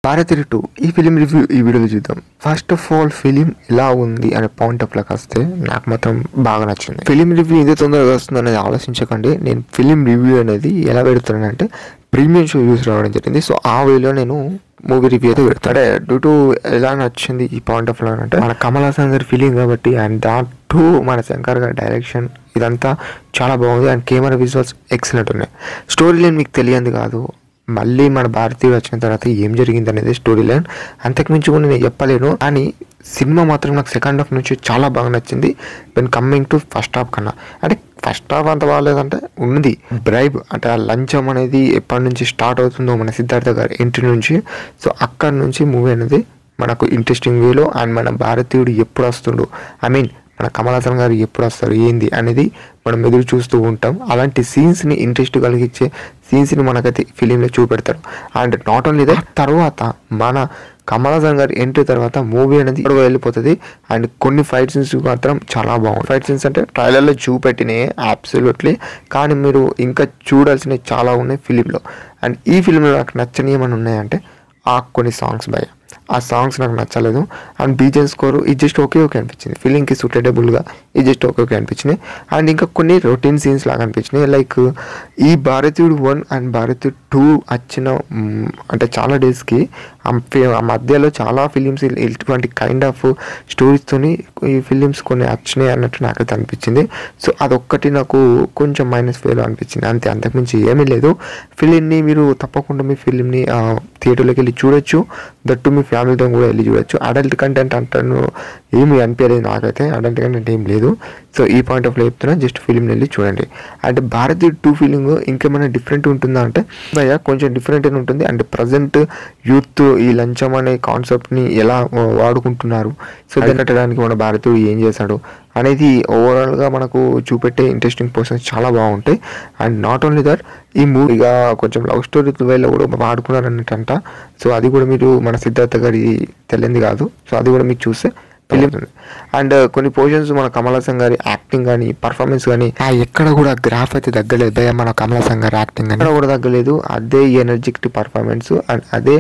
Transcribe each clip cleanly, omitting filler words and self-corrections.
భారతీయుడు 2 ఈ film review ఈ వీడియోలో చూద్దాం. ఫస్ట్ ఆఫ్ ఆల్ ఫిలిం ఎలా ఉంది అనే పాయింట్ ఆఫ్ లాకి వస్తే నాకు మాత్రం బాగా నచ్చింది. ఫిలిం రివ్యూ ఎంత తొందరగా వస్తుంది అనేది ఆలోచించకండి. నేను ఫిలిం రివ్యూ అనేది ఎలా పెడుతున్నానంటే ప్రీమియం షో యూస్ రావడం జరిగింది. సో ఆ వేలో నేను మూవీ రివ్యూ అయితే పెడతాను. అంటే డ్యూ టు ఎలా నచ్చింది ఈ పాయింట్ ఆఫ్ లా అంటే మన కమల్ హాసన్ గారి ఫిలిం కాబట్టి అండ్ దాంట్లో మన శంకర్ గారి డైరెక్షన్ ఇదంతా చాలా బాగుంది. అండ్ కెమెరా విజువల్స్ ఎక్సలెంట్ ఉన్నాయి. స్టోరీ లైన్ మీకు తెలియంది కాదు, మళ్ళీ మన భారతీయుడు వచ్చిన తర్వాత ఏం జరిగింది అనేది స్టోరీ లైన్. అంతకుమించి కూడా నేను చెప్పలేను. కానీ సినిమా మాత్రం నాకు సెకండ్ హాఫ్ నుంచి చాలా బాగా నచ్చింది when coming to first half కన్నా. అంటే ఫస్ట్ హాఫ్ అంత బాగాలేదంటే ఉంది బ్రైబ్ అంటే ఆ లంచం అనేది ఎప్పటి నుంచి స్టార్ట్ అవుతుందో మన సిద్ధార్థ గారి ఎంట్రీ నుంచి. సో అక్కడి నుంచి మూవీ అనేది మనకు ఇంట్రెస్టింగ్ వేలో అండ్ మన భారతీయుడు ఎప్పుడు వస్తుండో మన కమల్ హాసన్ గారు ఎప్పుడు వస్తారు ఏంది అనేది మనం ఎదురు చూస్తూ ఉంటాం. అలాంటి సీన్స్ని ఇంట్రెస్ట్ కలిగించే సీన్స్ని మనకైతే ఫిలింలో చూపెడతారు. అండ్ నాట్ ఓన్లీ దట్, తర్వాత మన కమల్ హాసన్ గారి ఎంట్రీ తర్వాత మూవీ అనేది ఇక్కడ వెళ్ళిపోతుంది. అండ్ కొన్ని ఫైట్ సీన్స్ మాత్రం చాలా బాగుంది. ఫైట్ సీన్స్ అంటే ట్రైలర్లో చూపెట్టినాయి అబ్సల్యూట్లీ, కానీ మీరు ఇంకా చూడాల్సినవి చాలా ఉన్నాయి ఫిలింలో. అండ్ ఈ ఫిలింలో నాకు నచ్చని ఏమైనా ఉన్నాయంటే కొన్ని సాంగ్స్ ఆ సాంగ్స్ నాకు నచ్చలేదు. అండ్ బీజిఎం స్కోర్ ఇది జస్ట్ ఓకే అనిపించింది. ఫిలింగ్కి సూటబుల్గా ఇది జస్ట్ ఓకే అనిపించింది. అండ్ ఇంకా కొన్ని రొటీన్ సీన్స్ లాగా అనిపించినాయి. లైక్ ఈ భారతీయుడు 1 అండ్ భారతీయుడు 2 వచ్చిన అంటే చాలా డేస్కి ఆ మధ్యలో చాలా ఫిలిమ్స్ ఇటువంటి కైండ్ ఆఫ్ స్టోరీస్తోని ఈ ఫిలిమ్స్ కొన్ని వచ్చినాయి అన్నట్టు నాకైతే అనిపించింది. సో అదొక్కటి నాకు కొంచెం మైనస్ ఫెయిల్ అనిపించింది. అంతకుమించి ఏమీ లేదు. ఫిలింని మీరు తప్పకుండా మీ ఫిలింని థియేటర్లోకి వెళ్ళి చూడొచ్చు. దట్టు మీ ఫ్యామిలీతో కూడా వెళ్ళి చూడొచ్చు. అడల్ట్ కంటెంట్ అంటాను ఏమి అనిపించలేదు నాకైతే. అడల్ట్ కంటెంట్ ఏం లేదు. సో ఈ పాయింట్ ఆఫ్ లో చెప్తున్నా, జస్ట్ ఫిలింని వెళ్ళి చూడండి. అంటే భారతీయుడు 2 ఫీలింగ్ ఇంకేమైనా డిఫరెంట్ ఉంటుందా అంటే కొంచెం డిఫరెంట్ అని ఉంటుంది. అండ్ ప్రజెంట్ యూత్ ఈ లంచం అనే కాన్సెప్ట్ని ఎలా వాడుకుంటున్నారు, సో దాన్ని కట్టడానికి మన భారతీయుడు ఏం చేశాడు అనేది ఓవరాల్గా మనకు చూపెట్టే ఇంట్రెస్టింగ్ పర్సన్స్ చాలా బాగుంటాయి. అండ్ నాట్ ఓన్లీ దట్, ఈ మూవీగా కొంచెం లవ్ స్టోరీ వేలో కూడా వాడుకున్నారు అన్నట్టంట. సో అది కూడా మీరు మన సిద్ధార్థ గారి తెలియంది కాదు. సో అది కూడా మీకు చూస్తే ఫిలిం. అండ్ కొన్ని పోర్షన్స్ మన కమల్ హాసన్ గారి యాక్టింగ్ కానీ పర్ఫార్మెన్స్ కానీ ఎక్కడ కూడా గ్రాఫ్ అయితే తగ్గలేదు భయ. మన కమల్ హాసన్ గారి యాక్టింగ్ ఎక్కడ కూడా తగ్గలేదు. అదే ఎనర్జెటిక్ పర్ఫార్మెన్స్ అండ్ అదే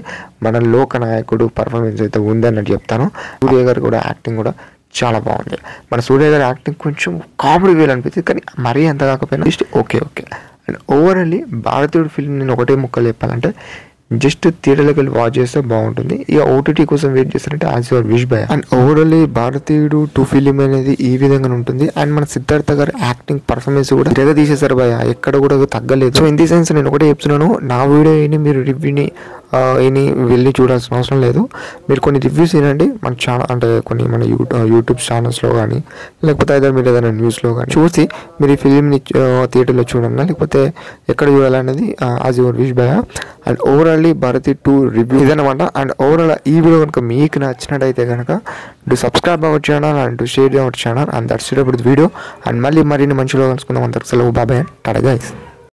మన లోక నాయకుడు పర్ఫార్మెన్స్ అయితే ఉందన్నట్టు చెప్తాను. సూర్య గారు కూడా యాక్టింగ్ కూడా చాలా బాగుంది. మన సూర్య గారి యాక్టింగ్ కొంచెం కామెడీ వేలు అనిపించింది, కానీ మరీ అంత కాకపోయినా జస్ట్ ఓకే. అండ్ ఓవరాల్లీ భారతీయుడు ఫిల్మ్ నేను ఒకటే ముక్కలు చెప్పాలంటే జస్ట్ థియేటర్లోకి వెళ్ళి వాచ్ చేస్తే బాగుంటుంది. ఇక ఓటీటీ కోసం వెయిట్ చేస్తారంటే యాజ్ యువర్ విష్ భయ. అండ్ ఓవరాల్లీ భారతీయుడు 2 ఫిలిం అనేది ఈ విధంగా ఉంటుంది. అండ్ మన సిద్ధార్థ గారి యాక్టింగ్ పర్ఫార్మెన్స్ కూడా తిరగ తీసేశారు భయ, ఎక్కడ కూడా తగ్గలేదు. సో ఇన్ ది సెన్స్ నేను ఒకటే చెప్తున్నాను, నా వీడియో మీరు రివ్యూని వెళ్ళి చూడాల్సిన అవసరం లేదు. మీరు కొన్ని రివ్యూస్ వినండి మన ఛానల్, అంటే కొన్ని మన యూట్యూబ్ ఛానల్స్లో కానీ లేకపోతే అయితే మీరు ఏదైనా న్యూస్లో కానీ చూసి మీరు ఈ ఫిలింని థియేటర్లో చూడండి, లేకపోతే ఎక్కడ చూడాలనేది యాజ్ యువర్ విష్ భయ. అండ్ ఓవరాల్లీ భారతీయుడు 2 రివ్యూ ఇదనమాట. అండ్ ఓవరాల్ ఈ వీడియో కనుక మీకు నచ్చినట్టయితే కనుక subscribe our channel and share our channel. And that's it about the video. And మళ్ళీ మరిన్ని మంచిలో కలుసుకుందాం. అంతకు సెలవు, బాబాయ్, టాటా గైస్.